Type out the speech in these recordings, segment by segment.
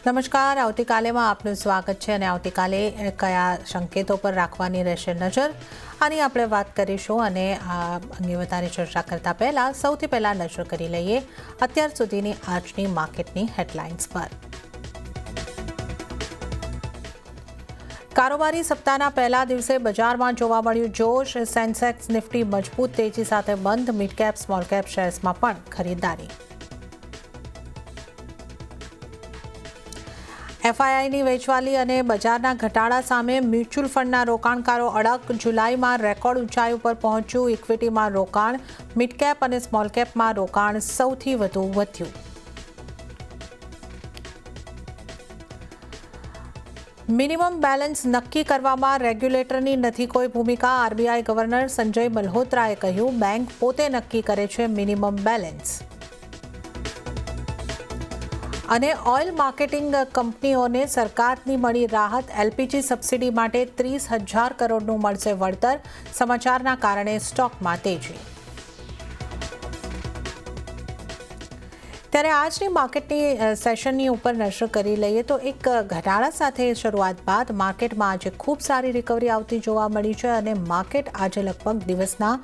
નમસ્કાર, આવતીકાલેમાં આપનું સ્વાગત છે અને આવતીકાલે કયા સંકેતો પર રાખવાની રહેશે નજર આની આપણે વાત કરીશું અને આ અંગે વધારે ચર્ચા કરતા પહેલાં સૌથી પહેલાં નજર કરી લઈએ અત્યાર સુધીની આજની માર્કેટની હેડલાઇન્સ પર। કારોબારી સપ્તાહના પહેલા દિવસે બજારમાં જોવા મળ્યું જોશ। સેન્સેક્સ નિફ્ટી મજબૂત તેજી સાથે બંધ। મિડ કેપ સ્મોલ કેપ શેર્સમાં પણ ખરીદારી। એફઆઈઆઈની વેચવાલી અને બજારના ઘટાડા સામે મ્યુચ્યુઅલ ફંડના રોકાણકારો અડગ। જુલાઈમાં રેકોર્ડ ઊંચાઈ ઉપર પહોંચ્યું ઇક્વિટીમાં રોકાણ। મિડ કેપ અને સ્મોલ કેપમાં રોકાણ સૌથી વધુ વધ્યું। મિનિમમ બેલેન્સ નક્કી કરવામાં રેગ્યુલેટરની નથી કોઈ ભૂમિકા। આરબીઆઈ ગવર્નર સંજય મલ્હોત્રાએ કહ્યું, બેંક પોતે નક્કી કરે છે મિનિમમ બેલેન્સ। અને ઓઇલ માર્કેટિંગ કંપનીઓને સરકારની મળી રાહત। એલપીજી સબસિડી માટે 30,000 કરોડનું મળશે વળતર। સમાચારના કારણે સ્ટોકમાં તેજી। ત્યારે આજની માર્કેટની સેશનની ઉપર નજર કરી લઈએ તો એક ઘટાડા સાથે શરૂઆત બાદ માર્કેટમાં આજે ખૂબ સારી રિકવરી આવતી જોવા મળી છે અને માર્કેટ આજે લગભગ દિવસના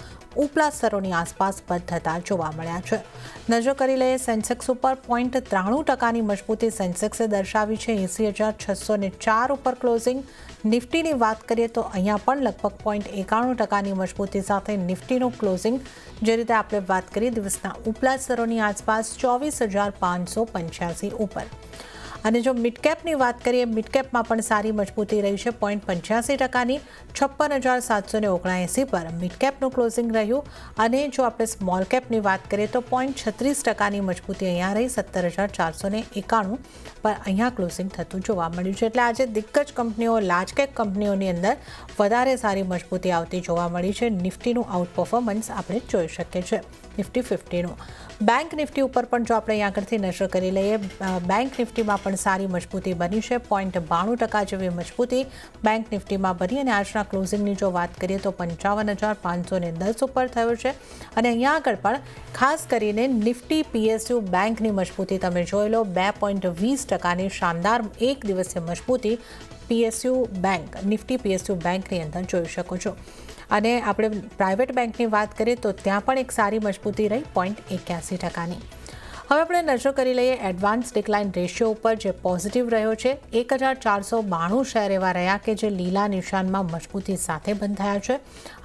ઉપલા સ્તરોની આસપાસ બંધ થતા જોવા મળ્યા છે। નજર કરી લઈએ સેન્સેક્સ ઉપર 0.93% મજબૂતી સેન્સેક્સે દર્શાવી છે। 80,604 ઉપર ક્લોઝિંગ। નિફ્ટીની વાત કરીએ તો અહીંયા પણ લગભગ 0.91% મજબૂતી સાથે નિફ્ટીનું ક્લોઝિંગ। જે રીતે આપણે વાત કરીએ દિવસના ઉપલા સ્તરોની આસપાસ 24,585 ઉપર। અને જો મિડ કેપની વાત કરીએ મિડ કેપમાં પણ સારી મજબૂતી રહી છે। 0.85%ની 56,779 પર મિડ કેપનું ક્લોઝિંગ રહ્યું। અને જો આપણે સ્મોલ કેપની વાત કરીએ તો 0.36%ની મજબૂતી અહીંયા રહી। 17,491 પર અહીંયા ક્લોઝિંગ થતું જોવા મળ્યું છે। એટલે આજે દિગ્ગજ કંપનીઓ લાર્જ કેપ કંપનીઓની અંદર વધારે સારી મજબૂતી આવતી જોવા મળી છે। નિફ્ટીનું આઉટ પરફોર્મન્સ આપણે જોઈ શકીએ છીએ નિફ્ટી 50નું। બેંક નિફ્ટી ઉપર પણ જો આપણે અહીં આગળથી નજર કરી લઈએ બેંક નિફ્ટીમાં પણ સારી મજબૂતી બની છે। 0.92% જેવી મજબૂતી બેંક નિફ્ટીમાં બની અને આજના ક્લોઝિંગની જો વાત કરીએ તો 55,510 ઉપર થયો છે। અને અહીંયા આગળ પણ ખાસ કરીને નિફ્ટી પીએસયુ બેંકની મજબૂતી તમે જોઈ લો 2.20%ની શાનદાર એક દિવસીય મજબૂતી પીએસયુ બેંક નિફ્ટી પીએસયુ બેંકની અંદર જોઈ શકો છો। અને આપણે પ્રાઇવેટ બેંકની વાત કરીએ તો ત્યાં પણ એક સારી મજબૂતી રહી 0.81%ની। હવે આપણે નજર કરી લઈએ એડવાન્સ ડિક્લાઇન રેશિયો ઉપર જે પોઝિટિવ રહ્યો છે। 1,492 શેર એવા રહ્યા કે જે લીલા નિશાનમાં મજબૂતી સાથે બંધ થયા છે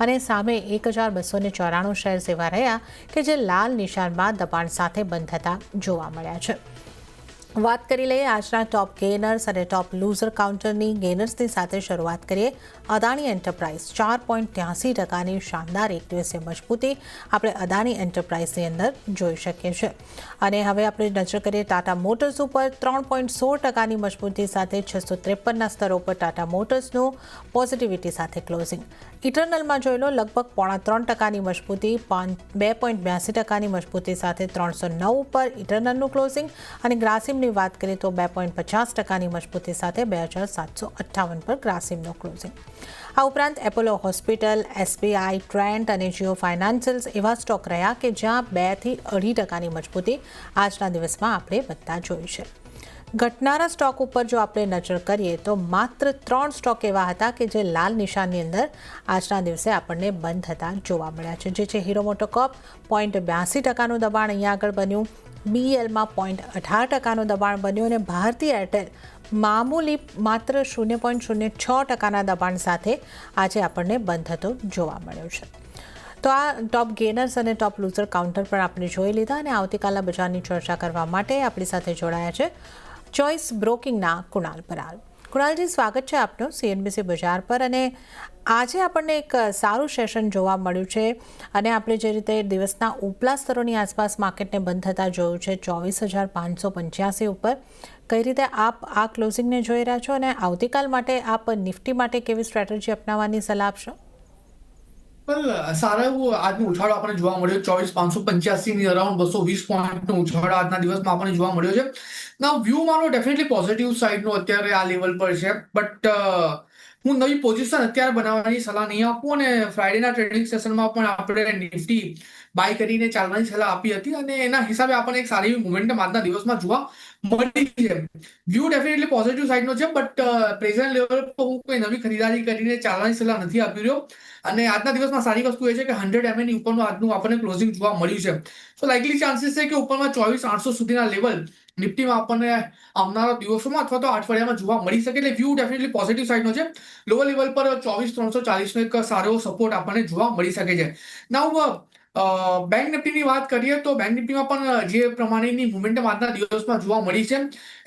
અને સામે 1,294 શેર્સ એવા રહ્યા કે જે લાલ નિશાનમાં દબાણ સાથે બંધ થતા જોવા મળ્યા છે। વાત કરી લઈએ આજના ટોપ ગેનર્સ અને ટોપ લૂઝર કાઉન્ટરની। ગેનર્સની સાથે શરૂઆત કરીએ અદાણી એન્ટરપ્રાઇઝ 4.83%ની શાનદાર એક દિવસીય મજબૂતી આપણે અદાણી એન્ટરપ્રાઇઝની અંદર જોઈ શકીએ છીએ। અને હવે આપણે નજર કરીએ ટાટા મોટર્સ ઉપર 3.16%ની મજબૂતી સાથે 653ના સ્તરો પર ટાટા મોટર્સનું પોઝિટિવિટી સાથે ક્લોઝિંગ। ઇટરનલમાં જોઈ લો લગભગ 3.25%ની મજબૂતી 2.82%ની મજબૂતી સાથે 309 ઉપર ઇટરનલનું ક્લોઝિંગ। અને ગ્રાસિમની વાત કરીએ તો 2.50%ની મજબૂતી સાથે 2,758 પર ગ્રાસિમનો ક્લોઝિંગ। આ ઉપરાંત એપોલો હોસ્પિટલ એસબીઆઈ ટ્રેન્ટ અને જીઓ ફાઇનાન્શિયલ્સ એવા સ્ટોક રહ્યા કે જ્યાં 2 થી 2.5%ની મજબૂતી આજના દિવસમાં આપણે બધા જોઈ છે। ઘટનારા સ્ટોક ઉપર જો આપણે નજર કરીએ તો માત્ર 3 સ્ટોક એવા હતા કે જે લાલ નિશાનની અંદર આજના દિવસે આપણને બંધ થતા જોવા મળ્યા છે। જે છે હીરો મોટોકોર્પ 0.82%નું દબાણ અહીંયા આગળ બન્યું। બીઈએલમાં 0.18%નું દબાણ બન્યું અને ભારતી એરટેલ મામૂલી માત્ર 0.06%ના દબાણ સાથે આજે આપણને બંધ થતો જોવા મળ્યો છે। તો આ ટોપ ગેનર્સ અને ટોપ લૂઝર કાઉન્ટર પર આપણે જોઈ લીધા અને આવતીકાલના બજારની ચર્ચા કરવા માટે આપણી સાથે જોડાયા છે ચોઇસ બ્રોકિંગના કુણાલ પરાલ। કુણાલજી, સ્વાગત છે આપનું સીએનબીસી બજાર પર। અને આજે આપણને એક સારું સેશન જોવા મળ્યું છે અને આપણે જે રીતે દિવસના ઉપલા સ્તરોની આસપાસ માર્કેટને બંધ થતા જોયું છે 24,585 ઉપર। કઈ રીતે આપ આ ક્લોઝિંગને જોઈ રહ્યા છો અને આવતીકાલ માટે આપ નિફ્ટી માટે કેવી સ્ટ્રેટેજી અપનાવવાની સલાહ આપશો? સારા એવું આજનો ઉછાળો આપણને જોવા મળ્યો। 24,585 અરાઉન્ડ 220 પોઈન્ટનો ઉછાળો આજના દિવસમાં આપણને જોવા મળ્યો છે। ના વ્યૂ મારો ડેફિનેટલી પોઝિટિવ સાઇડનો અત્યારે આ લેવલ પર છે। બટ હું નવી પોઝિશન અત્યારે બનાવવાની સલાહ નહીં આપું, અને ફ્રાઇડેના ટ્રેડિંગ સેશનમાં પણ આપણે નિફ્ટી બાય કરીને ચાલવાની સલાહ આપી હતી, અને એના હિસાબે આપણને એક સારી એવી મોમેન્ટમ આજના દિવસમાં જોવા મળી છે. વ્યૂ ડેફિનેટલી પોઝિટિવ સાઇડનો છે, બટ પ્રેઝન્ટ લેવલ પર હું કોઈ નવી ખરીદારી કરીને ચાલવાની સલાહ નથી આપી રહ્યો. અને આજના દિવસમાં સારી વસ્તુ એ છે કે 100 MA ની ઉપરનું આજનું આપણને ક્લોઝિંગ જોવા મળ્યું છે. સો લાઇકલી ચાન્સીસ છે કે ઉપરમાં 24,800 સુધીના લેવલ નિફ્ટીમાં આપણને આવનારા દિવસોમાં અથવા તો અઠવાડિયામાં જોવા મળી શકે. એટલે વ્યૂ ડેફિનેટલી પોઝિટિવ સાઇડનો છે. લોઅર લેવલ પર 24,340 નો એક સારો સપોર્ટ આપણને જોવા મળી શકે છે. નાઉ બેંક નિફ્ટીની વાત કરીએ તો બેંક નિફ્ટીમાં પણ જે પ્રમાણેની મોમેન્ટમ આજના દિવસમાં જોવા મળી છે,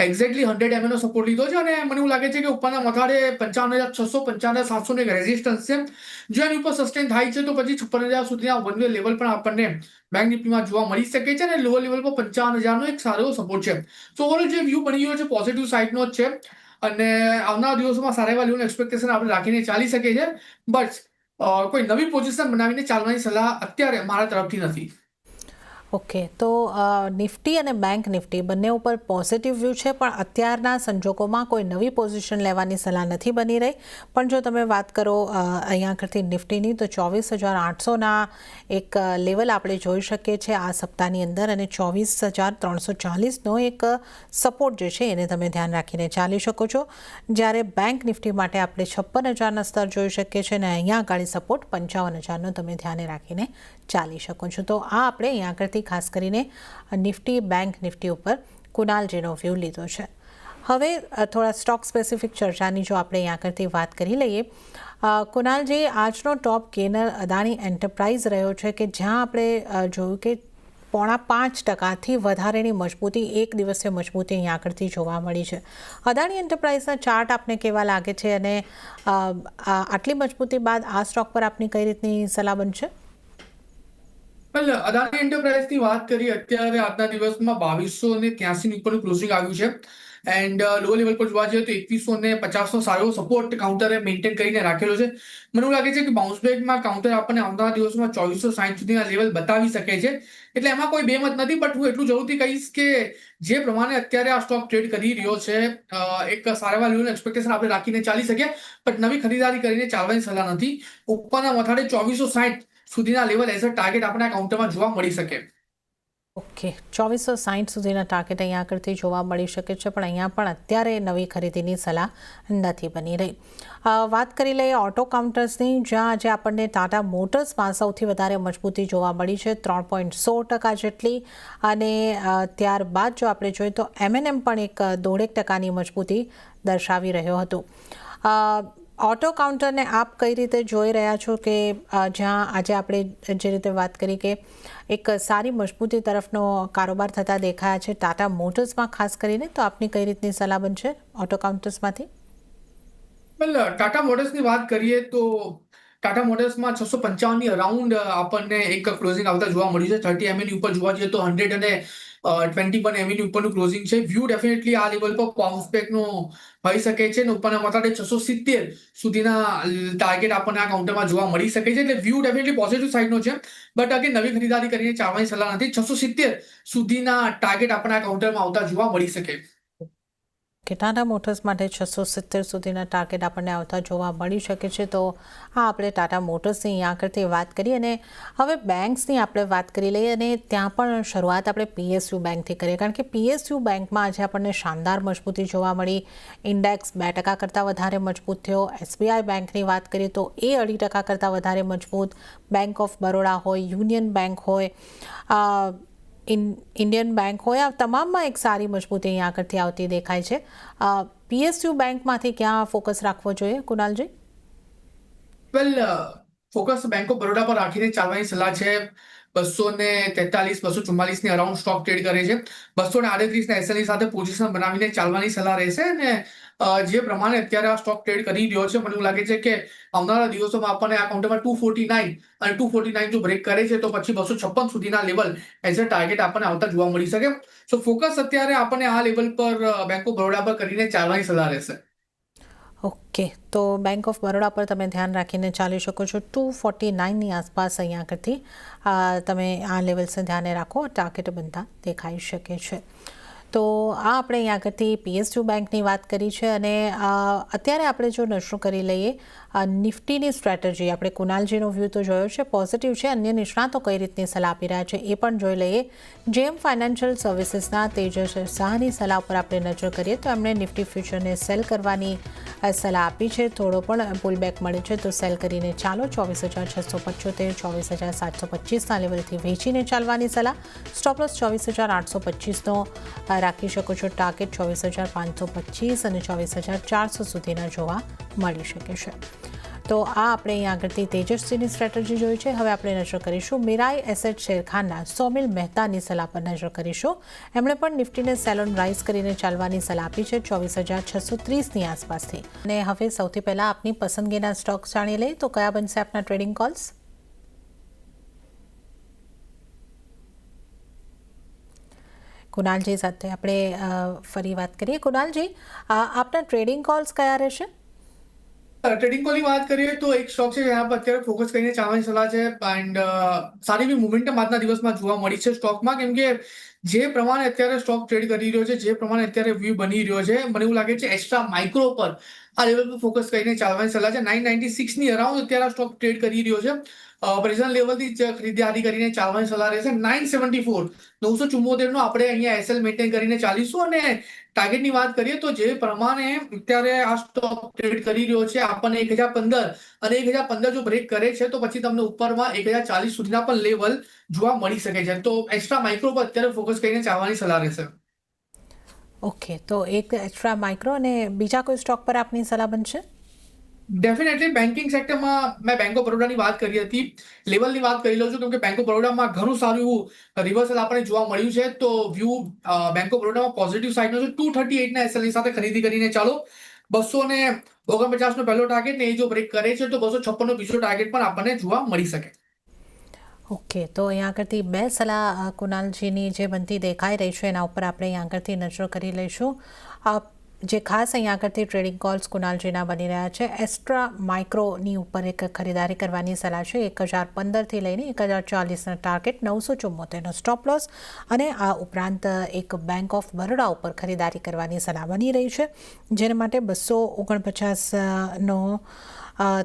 એક્ઝેક્ટલી 100 MA નો સપોર્ટ લીધો છે, અને મને એવું લાગે છે કે ઉપરના મથાળે 55,600 55,700 નો એક રેઝિસ્ટન્સ છે. જો એની ઉપર સસ્ટેન થાય છે તો પછી 56,000 સુધીના વન વે લેવલ પણ આપણને બેંક નિફ્ટીમાં જોવા મળી શકે છે, અને લોઅર લેવલ પર 55,000 નો એક સારો સપોર્ટ છે. સો ઓવરઓલ જે વ્યૂ બની ગયો છે પોઝિટિવ સાઇડનો જ છે, અને આવનારા દિવસોમાં સારા એવા લેવલનું એક્સપેક્ટેશન આપણે રાખીને ચાલી શકીએ છીએ. બટ કોઈ નવી પોઝિશન બનાવીને ચાલવાની સલાહ અત્યારે મારા તરફથી નથી. ઓકે, તો નિફ્ટી અને બેંક નિફ્ટી બંને ઉપર પોઝિટિવ વ્યૂ છે, પણ અત્યારના સંજોગોમાં કોઈ નવી પોઝિશન લેવાની સલાહ નથી બની રહી. પણ જો તમે વાત કરો અહીંયા આગળથી નિફ્ટીની, તો 24,800ના એક લેવલ આપણે જોઈ શકીએ છીએ આ સપ્તાહની અંદર, અને 24,340નો એક સપોર્ટ જે છે એને તમે ધ્યાન રાખીને ચાલી શકો છો. જ્યારે બેંક નિફ્ટી માટે આપણે 56,000ના સ્તર જોઈ શકીએ છીએ, અને અહીંયા આગળ સપોર્ટ 55,000નો તમે ધ્યાને રાખીને ચાલી શકો છો. તો આ આપણે અહીંયા આગળથી ખાસ કરીને નિફ્ટી બેંક નિફ્ટી ઉપર કુનાલજીનો વ્યૂ લીધો છે. હવે થોડા સ્ટોક સ્પેસિફિક ચર્ચાની જો આપણે અહીંયા આગળથી વાત કરી લઈએ, કુનાલજી, આજનો ટોપ ગેનર અદાણી એન્ટરપ્રાઇઝ રહ્યો છે, કે જ્યાં આપણે જોયું કે 5.5% વધારેની મજબૂતી, એક દિવસીય મજબૂતી અહીંયા આગળથી જોવા મળી છે. અદાણી એન્ટરપ્રાઇઝના ચાર્ટ આપને કેવા લાગે છે, અને આટલી મજબૂતી બાદ આ સ્ટોક પર આપની કઈ રીતની સલાહ બનશે? વેલ, અદાણી એન્ટરપ્રાઇઝની વાત કરીએ, અત્યારે આજના દિવસમાં 2283 ની ઉપરનું ક્લોઝિંગ આવ્યું છે, એન્ડ લો લેવલ પર જોવા જઈએ તો 2150નો સારો સપોર્ટ કાઉન્ટરે મેન્ટેન કરીને રાખેલો છે. મને એવું લાગે છે કે બાઉન્સ બેકમાં કાઉન્ટર આપણને આવનારા દિવસોમાં 2460 સુધીના લેવલ બતાવી શકે છે. એટલે એમાં કોઈ બેમત નથી, બટ હું એટલું જરૂરથી કહીશ કે જે પ્રમાણે અત્યારે આ સ્ટોક ટ્રેડ કરી રહ્યો છે, એક સારા એવા લેવલનું એક્સપેક્ટેશન આપણે રાખીને ચાલી શકીએ, બટ નવી ખરીદારી કરીને ચાલવાની સલાહ નથી. ઉપરના મથાળે 2460 સુધીના લેવલ એઝ અ ટાર્ગેટ આપણે આ કાઉન્ટરમાં જોવા મળી શકે. ઓકે, 2460 સુધીના ટાર્ગેટ અહીંયા આગળથી જોવા મળી શકે છે, પણ અહીંયા પણ અત્યારે નવી ખરીદીની સલાહ નથી બની રહી. વાત કરી લઈએ ઓટો કાઉન્ટર્સની, જ્યાં આજે આપણને ટાટા મોટર્સમાં સૌથી વધારે મજબૂતી જોવા મળી છે, 3.16% જેટલી, અને ત્યારબાદ જો આપણે જોઈએ તો M&M પણ એક 1.5% મજબૂતી દર્શાવી રહ્યો હતો. ઓટો કાઉન્ટરને આપ કઈ રીતે જોઈ રહ્યા છો, કે જ્યાં આજે આપણે જે રીતે વાત કરી કે એક સારી મજબૂતી તરફનો કારોબાર થતા દેખાયા છે ટાટા મોટર્સમાં ખાસ કરીને, તો આપની કઈ રીતની સલાહ બનશે ઓટો કાઉન્ટર્સમાંથી? વેલ, ટાટા મોટર્સની વાત કરીએ તો ટાટા મોટર્સમાં 655ની અરાઉન્ડ આપણને એક ક્લોઝિંગ આવતા જોવા મળ્યું છે. 30 MA ની ઉપર જોવા જઈએ તો 100 અને 21 MA ની ઉપરનું ક્લોઝિંગ છે. વ્યૂ ડેફિનેટલી આ લેવલ પર બાઉન્સ બેકનો હોઈ શકે છે, અને ઉપરના મથાળે 670 સુધીના ટાર્ગેટ આપણને આ કાઉન્ટરમાં જોવા મળી શકે છે. એટલે વ્યૂ ડેફિનેટલી પોઝિટિવ સાઇડનો છે, બટ અગેન નવી ખરીદારી કરીને ચાલવાની સલાહ નથી. 670 સુધીના ટાર્ગેટ આપણને આ કાઉન્ટરમાં આવતા જોવા મળી શકે. કે ટાટા મોટર્સ માટે 670 સુધીના ટાર્ગેટ આપણને આવતા જોવા મળી શકે છે. તો આ આપણે ટાટા મોટર્સની અહીંયા આગળથી વાત કરી, અને હવે બેંક્સની આપણે વાત કરી લઈએ, અને ત્યાં પણ શરૂઆત આપણે PSU બેંકથી કરીએ, કારણ કે PSU બેંકમાં આજે આપણને શાનદાર મજબૂતી જોવા મળી. ઇન્ડેક્સ 2% કરતાં વધારે મજબૂત થયો. SBI બેંકની વાત કરીએ તો એ 2.5% કરતાં વધારે મજબૂત. બેંક ઓફ બરોડા હોય, યુનિયન બેંક હોય, ઇન્ડિયન બેંક હોય, આ તમામમાં એક સારી મજબૂતી અહીંયા આગળથી આવતી દેખાય છે. PSU બેંકમાંથી ક્યાં ફોકસ રાખવો જોઈએ, કુનાલજી? વેલ, ફોકસ બેંક ઓફ બરોડા પર રાખીને ચાલવાની સલાહ છે. 243 244ની અરાઉન્ડ સ્ટોક ટ્રેડ કરે છે. 238ના SL સાથે પોઝિશન બનાવીને ચાલવાની સલાહ રહેશે, અને જે પ્રમાણે અત્યારે આ સ્ટોક ટ્રેડ કરી રહ્યો છે, મને એવું લાગે છે કે આવનારા દિવસોમાં આપણને આ કાઉન્ટરમાં 249 અને 249 જો બ્રેક કરે છે તો પછી 256 સુધીના લેવલ એઝ અ ટાર્ગેટ આપણને આવતા જોવા મળી શકે. સો ફોકસ અત્યારે આપણને આ લેવલ પર બેંક ઓફ બરોડા પર કરીને ચાલવાની સલાહ રહેશે. ઓકે, તો બેંક ઓફ બરોડા પર તમે ધ્યાન રાખીને ચાલી શકો છો. 249ની આસપાસ અહીંયા આગળથી તમે આ લેવલ્સને ધ્યાને રાખો, ટાર્ગેટ બનતા દેખાઈ શકે છે. તો આ આપણે અહીં આગળથી PSU બેંકની વાત કરી છે અને અત્યારે આપણે જો નશો કરી લઈએ નિફ્ટીની સ્ટ્રેટેજી આપણે કુનાલજીનો વ્યૂ તો જોયો છે, પોઝિટિવ છે, અન્ય નિષ્ણાતો કઈ રીતની સલાહ આપી રહ્યા છે એ પણ જોઈ લઈએ. જેમ ફાઇનાન્શિયલ સર્વિસીસના તેજસ શાહની સલાહ પર આપણે નજર કરીએ તો એમણે નિફ્ટી ફ્યુચરને સેલ કરવાની સલાહ આપી છે. થોડો પણ પુલબેક મળે છે તો સેલ કરીને ચાલો. 24,675 24,725ના લેવલથી વેચીને ચાલવાની સલાહ. સ્ટોપલોસ 24,825નો રાખી શકો છો. ટાર્ગેટ 24,525 અને 24,400 સુધીના જોવા મળી શકે છે. તો આ આપણે અહીં આગળથી તેજસ્વીની સ્ટ્રેટેજી જોઈ છે. હવે આપણે નજર કરીશું મીરાઈ એસેટ શેરખાનના સોમિલ મહેતાની સલાહ પર નજર કરીશું. એમણે પણ નિફ્ટીને સેલ ઓન રાઇઝ કરીને ચાલવાની સલાહ આપી છે 24,630ની આસપાસથી. અને હવે સૌથી પહેલાં આપની પસંદગીના સ્ટોક્સ જાણી લઈએ તો કયા બનશે આપના ટ્રેડિંગ કોલ્સ? કુનાલજી સાથે આપણે ફરી વાત કરીએ. કુનાલજી, આપના ટ્રેડિંગ કોલ્સ કયા રહેશે? ટ્રેડિંગ કોલની વાત કરીએ તો એક સ્ટોક છે જેના પર અત્યારે ફોકસ કરીને ચાલવાની સલાહ છે એન્ડ સારી એવી મોમેન્ટમ આજના દિવસમાં જોવા મળી છે સ્ટોકમાં, કેમ કે જે પ્રમાણે અત્યારે સ્ટોક ટ્રેડ કરી રહ્યો છે, જે પ્રમાણે અત્યારે વ્યૂ બની રહ્યો છે, મને એવું લાગે છે એક્સ્ટ્રા માઇક્રો પર આ લેવલ પર ફોકસ કરીને ચાલવાની સલાહ છે. 996ની અરાઉન્ડ અત્યારે સ્ટોક ટ્રેડ કરી રહ્યો છે. પ્રેઝન્ટ લેવલથી જ ખરીદારી કરીને ચાલવાની સલાહ રહેશે. 974 974નો આપણે અહીંયા એસએલ મેન્ટેન કરીને ચાલીશું. અને ટાર્ગેટની વાત કરીએ તો જે પ્રમાણે અત્યારે આ સ્ટોક ટ્રેડ કરી રહ્યો છે આપણને 1015 અને 1015 જો બ્રેક કરે છે તો પછી તમને ઉપરમાં 1040 સુધીના પણ લેવલ જોવા મળી શકે છે. તો એક્સ્ટ્રા માઇક્રો પર અત્યારે ફોકસ કરીને ચાલવાની સલાહ રહેશે. ઓકે, તો એક એક્સ્ટ્રા માઇક્રો અને બીજા કોઈ સ્ટોક પર આપની સલાહ બનશે? ડેફિનેટલી બેન્કિંગ સેક્ટરમાં મેં બેંક ઓફ બરોડાની વાત કરી હતી, લેવલની વાત કરી લઉં છું કેમ કે બેંક ઓફ બરોડામાં ઘણું સારું એવું રિવર્સલ આપણે જોવા મળ્યું છે. તો વ્યૂ બેંક ઓફ બરોડામાં પોઝિટિવ સાઇડનો છે. 238ના એસએલની સાથે ખરીદી કરીને ચાલો. 249નો પહેલો ટાર્ગેટ ને એ જો બ્રેક કરે છે તો 256નો બીજો ટાર્ગેટ પણ આપણને જોવા મળી શકે. ઓકે, તો અહીંયા આગળથી બે સલાહ કુનાલજીની જે બનતી દેખાઈ રહી છે એના ઉપર આપણે અહીંયા આગળથી નજર કરી લઈશું. જે ખાસ અહીંયા આગળથી ટ્રેડિંગ કોલ્સ કુનાલજીના બની રહ્યા છે, એક્સ્ટ્રા માઇક્રોની ઉપર એક ખરીદારી કરવાની સલાહ છે. 1015થી લઈને 1040ના ટાર્ગેટ, 974નો સ્ટોપ લોસ અને આ ઉપરાંત એક બેંક ઓફ બરોડા ઉપર ખરીદારી કરવાની સલાહ બની રહી છે, જેના માટે 249નો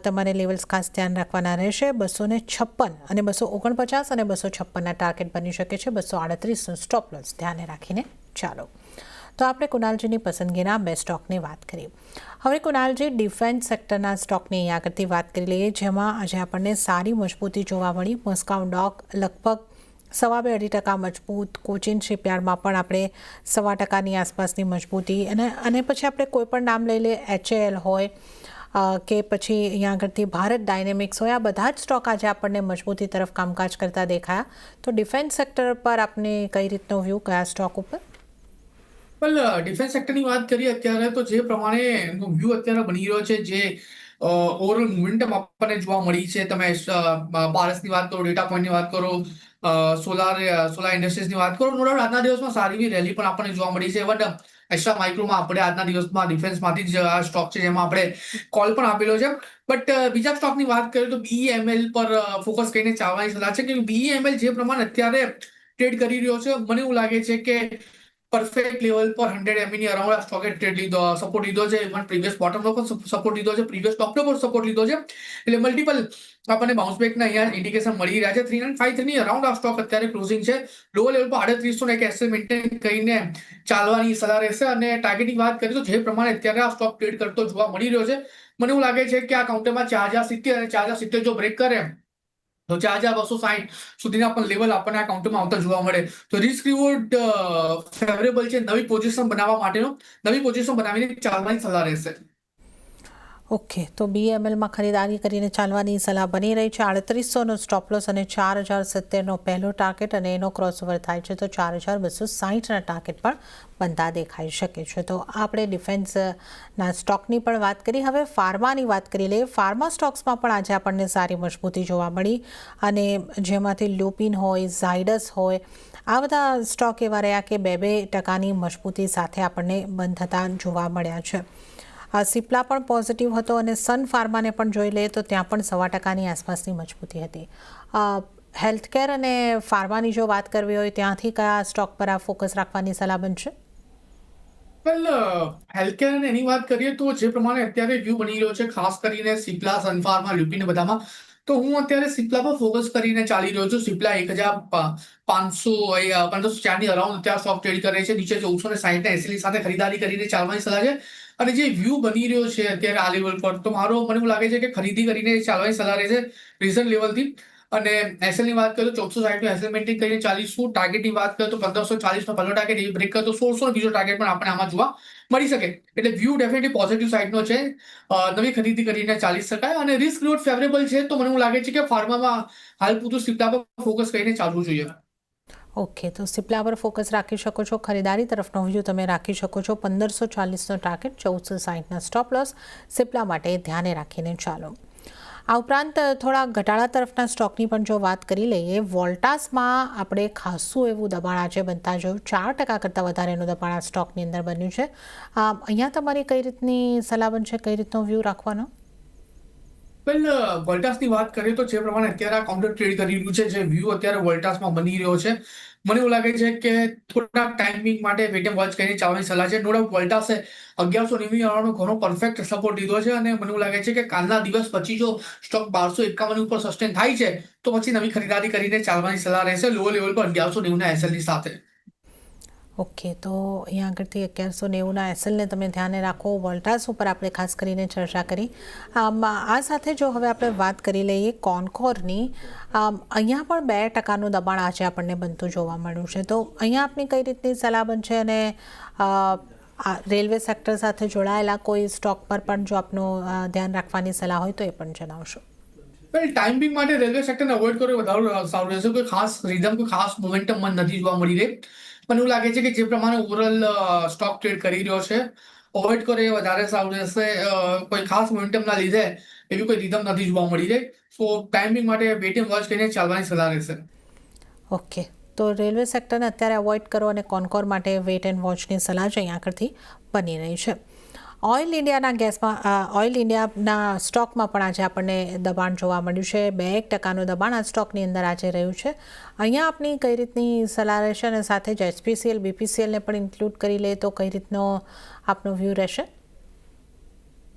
તમારે લેવલ્સ ખાસ ધ્યાન રાખવાના રહેશે. 256 અને 249 અને 256ના ટાર્ગેટ બની શકે છે. 238નો સ્ટોપ લોસ ધ્યાને રાખીને ચાલો. તો આપણે કુનાલજીની પસંદગીના બે સ્ટોકની વાત કરીએ. હવે કુનાલજી ડિફેન્સ સેક્ટરના સ્ટોકની અહીંયા આગળથી વાત કરી લઈએ, જેમાં આજે આપણને સારી મજબૂતી જોવા મળી. મસ્કાઉ ડોક લગભગ 2.5% મજબૂત. કોચિન શિપયાર્ડમાં પણ આપણે 1.25% આસપાસની મજબૂતી અને પછી આપણે કોઈ પણ નામ લઈ લઈએ, HAL હોય કે પછી અહીંયા આગળથી ભારત ડાયનેમિક્સ હોય, આ બધા જ સ્ટોક આજે આપણને મજબૂતી તરફ કામકાજ કરતા દેખાયા. તો ડિફેન્સ સેક્ટર પર આપને કઈ રીતનો વ્યૂ, કયા સ્ટોક ઉપર? વેલ, ડિફેન્સ સેક્ટરની વાત કરીએ અત્યારે તો જે પ્રમાણે વ્યૂ અત્યારે બની રહ્યો છે, જે ઓવરઓલ મોમેન્ટમ આપણને જોવા મળી છે. તમે પારસની વાત કરો, ડેટા પોઈન્ટની વાત કરો, સોલાર ઇન્ડસ્ટ્રીઝની વાત કરો, નો ડાઉટ આજના દિવસમાં સારી એવી રેલી પણ આપણને જોવા મળી છે. બટ એક્સ્ટ્રા માઇક્રોમાં આપણે આજના દિવસમાં ડિફેન્સમાંથી જ આ સ્ટોક છે જેમાં આપણે કોલ પણ આપેલો છે. બટ બીજા સ્ટોકની વાત કરીએ તો BEML પર ફોકસ કરીને ચાલવાની સલાહ છે, કે BEML જે પ્રમાણે અત્યારે ટ્રેડ કરી રહ્યો છે, મને એવું લાગે છે કે પરફેક્ટ લેવલ પર 100 MA ની અરાઉન્ડ આ સ્ટોકે ટ્રેડ લીધો, સપોર્ટ લીધો છે. ઇવન પ્રીવિયસ બોટમનો પણ સપોર્ટ લીધો છે, પ્રીવિયસ ટોપનો પણ સપોર્ટ લીધો છે. એટલે મલ્ટિપલ આપણને બાઉન્સ બેકના અહીંયા ઇન્ડિકેશન મળી રહ્યા છે. 3953ની અરાઉન્ડ આ સ્ટોક અત્યારે ક્લોઝિંગ છે. લોઅર લેવલ પર 3800નો એક એસએલ મેન્ટેન કરીને ચાલવાની સલાહ રહેશે. અને ટાર્ગેટની વાત કરીએ તો જે પ્રમાણે અત્યારે આ સ્ટોક ટ્રેડ કરતો જોવા મળી રહ્યો છે, મને એવું લાગે છે કે આ કાઉન્ટરમાં 4070 અને 4070 જો બ્રેક કરે તો 4260 સુધીના પણ લેવલ આપણને આ કાઉન્ટરમાં આવતા જોવા મળે. તો રિસ્ક રિવોર્ડ ફેવરેબલ છે નવી પોઝિશન બનાવવા માટેનો. નવી પોઝિશન બનાવીને ચાલવાની સલાહ રહેશે. ઓકે, તો BEMLમાં ખરીદારી કરીને ચાલવાની સલાહ બની રહી છે. 3800નો સ્ટોપ લોસ અને 4070નો પહેલો ટાર્ગેટ, અને એનો ક્રોસઓવર થાય છે તો 4260ના ટાર્ગેટ પણ બનતા દેખાઈ શકે છે. તો આપણે ડિફેન્સના સ્ટોકની પણ વાત કરી. હવે ફાર્માની વાત કરી લઈએ. ફાર્મા સ્ટોક્સમાં પણ આજે આપણને સારી મજબૂતી જોવા મળી, અને જેમાંથી લ્યુપિન હોય, ઝાયડસ હોય, આ બધા સ્ટોક એવા રહ્યા કે 2-2% મજબૂતી સાથે આપણને બંધ થતા જોવા મળ્યા છે. સિપ્લા પણ પોઝિટિવ હતો, અને સન ફાર્માને પણ જોઈ લઈએ તો ત્યાં પણ 1.25%ની આસપાસની મજબૂતી હતી. હેલ્થકેર અને ફાર્માની જો વાત કરવી હોય ત્યાંથી કયા સ્ટોક પર આ ફોકસ રાખવાની સલાહ બનશે? વેલ હેલ્થકેર અને એની વાત કરીએ તો જે પ્રમાણે અત્યારે વ્યૂ બની રહ્યો છે ખાસ કરીને સિપ્લા, સનફાર્મા, લ્યુપિન બધામાં, તો હું અત્યારે સિપ્લા પર ફોકસ કરીને ચાલી રહ્યો છું. સિપ્લા 1500 અરાઉન્ડ અત્યારે સ્ટોક ટ્રેડ કરે છે. નીચે 1460 ની સાથે ખરીદારી કરીને ચાલવાની સલાહ છે. અને જે વ્યૂ બની રહ્યો છે અત્યારે આ લેવલ પર, તો મને એવું લાગે છે કે ખરીદી કરીને ચાલવાની સલાહ રહેશે રીઝન લેવલથી. અને એસએલ ની વાત કરીએ તો 1460 નું એસએલ મેન્ટેન કરીને ચાલીશું. ટાર્ગેટ ની વાત કરીએ તો 1540 નો પહેલો ટાર્ગેટ, એ બ્રેક કરે તો 1600 નો બીજો ટાર્ગેટ પણ આપણે આમાં જોવા મળી શકે. એટલે વ્યૂ ડેફિનેટલી પોઝિટિવ સાઇડનો છે. નવી ખરીદી કરીને ચાલી શકાય અને રિસ્ક રિવોર્ડ ફેવરેબલ છે. તો મને એવું લાગે છે કે ફાર્મામાં હાલ પૂરતું સિપ્લા પર ફોકસ કરીને ચાલવું જોઈએ. ઓકે, તો સિપ્લા પર ફોકસ રાખી શકો છો. ખરીદારી તરફનો વ્યૂ તમે રાખી શકો છો. 1540નો ટાર્ગેટ, 1460ના સ્ટોપ લોસ સિપ્લા માટે ધ્યાને રાખીને ચાલો. આ ઉપરાંત થોડા ઘટાડા તરફના સ્ટોકની પણ જો વાત કરી લઈએ, વોલ્ટાસમાં આપણે ખાસું એવું દબાણ આજે બનતા જોયું. 4% કરતાં વધારેનું દબાણ આ સ્ટોકની અંદર બન્યું છે. અહીંયા તમારી કઈ રીતની સલાહ બનશે, કઈ રીતનો વ્યૂ રાખવાનો? વેલ વોલ્ટાસની વાત કરીએ તો જે પ્રમાણે અત્યારે આ કાઉન્ટર ટ્રેડ કરી રહ્યું છે, જે વ્યૂ અત્યારે વોલ્ટાસમાં બની રહ્યો છે, મને એવું લાગે છે કે થોડા ટાઈમિંગ માટે વેટ એન્ડ વોચ કરીને ચાલવાની સલાહ છે. નો ડાઉટ વોલ્ટાસે 1190 નો ઘણો પરફેક્ટ સપોર્ટ લીધો છે અને મને એવું લાગે છે કે કાલના દિવસ પછી જો સ્ટોક 1251 ઉપર સસ્ટેન થાય છે, તો પછી નવી ખરીદારી કરીને ચાલવાની સલાહ રહેશે લોઅર લેવલ પર 1190 ના એસએલ ની સાથે. ઓકે, તો અહીંયા આગળથી 1190ના એસએલને તમે ધ્યાને રાખો. વોલ્ટાસ ઉપર આપણે ખાસ કરીને ચર્ચા કરી. આ સાથે જો હવે આપણે વાત કરી લઈએ કોન્કોરની, અહીંયા પણ 2%નું દબાણ આજે આપણને બનતું જોવા મળ્યું છે. તો અહીંયા આપની કઈ રીતની સલાહ બનશે અને રેલવે સેક્ટર સાથે જોડાયેલા કોઈ સ્ટોક પર પણ જો આપનું ધ્યાન રાખવાની સલાહ હોય તો એ પણ જણાવશો. વેલ ટાઈમિંગ માટે રેલવે સેક્ટરને અવોઇડ કરવો વધારે સારું રહેશે. કોઈ ખાસ રીધમ, કોઈ ખાસ મોમેન્ટમ નથી જોવા મળી રહી. મને એવું લાગે છે કે જે પ્રમાણે ઓવરઓલ સ્ટોક ટ્રેડ કરી રહ્યો છે, અવોઇડ કરે એ વધારે સારું રહેશે. કોઈ ખાસ મોમેન્ટમના લીધે એવી કોઈ રીધમ નથી જોવા મળી રહી. સો ટાઈમિંગ માટે વેટ એન્ડ વોચ કરીને ચાલવાની સલાહ રહેશે. ઓકે, તો રેલવે સેક્ટરને અત્યારે અવોઇડ કરો અને કોન્કોર માટે વેટ એન્ડ વોચની સલાહ જ અહીંયા આગળથી બની રહી છે. ઓઇલ ઇન્ડિયાના સ્ટોકમાં પણ આજે આપણને દબાણ જોવા મળ્યું છે. 2% દબાણ આ સ્ટોકની અંદર આજે રહ્યું છે. અહીંયા આપની કઈ રીતની સલાહ રહેશે અને સાથે જ એચપીસીએલ, બીપીસીએલને પણ ઇન્ક્લુડ કરી લે તો કઈ રીતનો આપનો વ્યૂ રહેશે?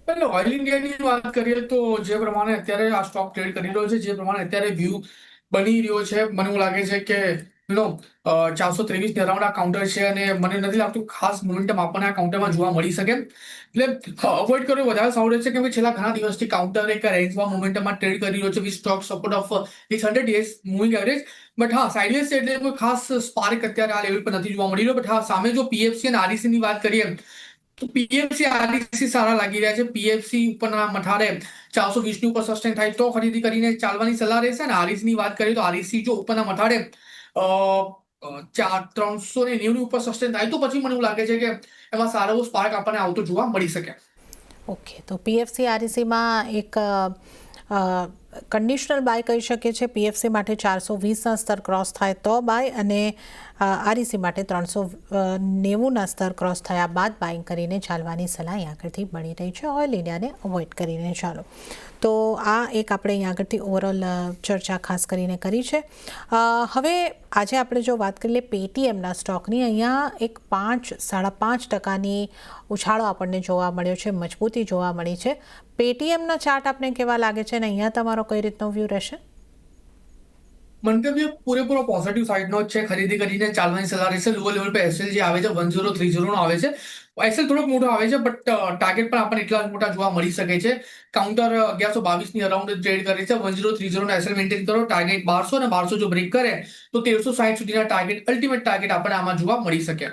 એટલે ઓઇલ ઇન્ડિયાની વાત કરીએ તો જે પ્રમાણે અત્યારે આ સ્ટોક ટ્રેડ કરી રહ્યો છે, જે પ્રમાણે અત્યારે વ્યૂ બની રહ્યો છે, મને એવું લાગે છે કે 423 અરાઉન્ડ આ કાઉન્ટર છે અને મને નથી લાગતું ખાસ મોમેન્ટમ આપણને આ કાઉન્ટરમાં જોવા મળી શકે. એટલે અવોઇડ કરવું વધારે સારું રહેશે કેમ કે છેલ્લા ઘણા દિવસથી કાઉન્ટર એક રેન્જમાં મોમેન્ટમમાં ટ્રેડ કરી રહ્યો છે with stock support of 600 days moving average. But હા, સાઇડવેઝ છે એટલે કોઈ ખાસ સ્પાર્ક અત્યારે આ લેવલ પર નથી જોવા મળી રહ્યો. બટ હા, સામે જો પીએફસી અને આરઈસી ની વાત કરીએ તો પીએફસી આરઈસી સારા લાગી રહ્યા છે. પીએફસી ઉપરના મઠારે 420 ની ઉપર સસ્ટેન થાય તો ખરીદી કરીને ચાલવાની સલાહ રહેશે. અને આરઈસી ની વાત કરીએ તો આરઈસી જો ઉપરના મઠારે 390 ની ઉપર સસ્ટેન થાય તો પછી મને એવું લાગે છે કે એમાં સારો સ્પાર્ક આપણને આવતો જોવા મળી શકે. ઓકે, તો પીએફસી આરઈસીમાં એક કન્ડિશનલ બાય કહી શકીએ છીએ. પીએફસી માટે 420ના સ્તર ક્રોસ થાય તો બાય અને આરઈસી માટે 390ના સ્તર ક્રોસ થયા બાદ બાઇંગ કરીને ચાલવાની સલાહ અહીં આગળથી મળી રહી છે. ઓઇલ ઇન્ડિયાને અવોઇડ કરીને ચાલો. તો આ એક આપણે અહીં આગળથી ઓવરઓલ ચર્ચા ખાસ કરીને કરી છે. હવે આજે આપણે જો વાત કરીએ પેટીએમના સ્ટોકની, અહીંયા એક 5-5.5%ની ઉછાળો આપણને જોવા મળ્યો છે, મજબૂતી જોવા મળી છે. પેટીએમના ચાર્ટ આપને કેવા લાગે છે અને અહીંયા તમારો કઈ રીતનો વ્યૂ રહેશે? મંતવ્ય પૂરેપૂરો પોઝિટિવ સાઇડનો જ છે. ખરીદી કરીને ચાલવાની સલાહ રહેશે. લોઅર લેવલ પર એસએલ જે આવે છે 1030 નો આવે છે. એસએલ થોડોક મોટો આવે છે બટ ટાર્ગેટ પણ આપણને એટલા જ મોટા જોવા મળી શકે છે. કાઉન્ટર 1122 ની અરાઉન્ડ ટ્રેડ કરે છે. 1030 નો એસએલ મેન્ટેન કરો. ટાર્ગેટ 1200 અને 1200 જો બ્રેક કરે તો 1360 સુધીના ટાર્ગેટ, અલ્ટિમેટ ટાર્ગેટ આપણને આમાં જોવા મળી શકે.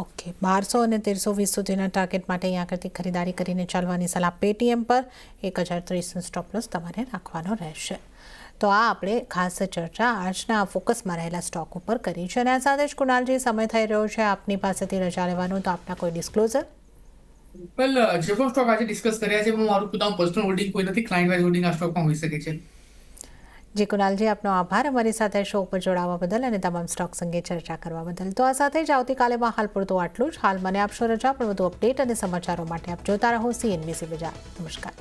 ઓકે, 1200 અને 1320 સુધીના ટાર્ગેટ માટે અહીંયા આગળથી ખરીદારી કરીને ચાલવાની સલાહ. પેટીએમ પર 1030 સ્ટોપ લોસ તમારે રાખવાનો રહેશે. તો આ આપણે ખાસ ચર્ચા આજના ફોકસમાં રહેલા સ્ટોક ઉપર કરી છે. અને આ સાથે જ કુણાલજી, સમય થઈ રહ્યો છે આપની પાસેથી રજા લેવાનું, તો આપના કોઈ ડિસ્ક્લોઝર? વેલ જે પણ સ્ટોક આજે ડિસ્કસ કર્યા છે એમાં મારું પોતાનું પર્સનલ હોલ્ડિંગ કોઈ નથી. ક્લાયન્ટ વાઇઝ હોલ્ડિંગ આ સ્ટોકમાં હોઈ શકે છે. જી કુણાલજી, આપનો આભાર અમારી સાથે શો ઉપર જોડાવા બદલ અને તમામ સ્ટોક અંગે ચર્ચા કરવા બદલ. તો આ સાથે જ આવતીકાલેમાં હાલ પૂરતું આટલું જ. હાલ મને આપશો રજા, પણ વધુ અપડેટ અને સમાચારો માટે આપ જોતા રહો CNBC બજાર. નમસ્કાર.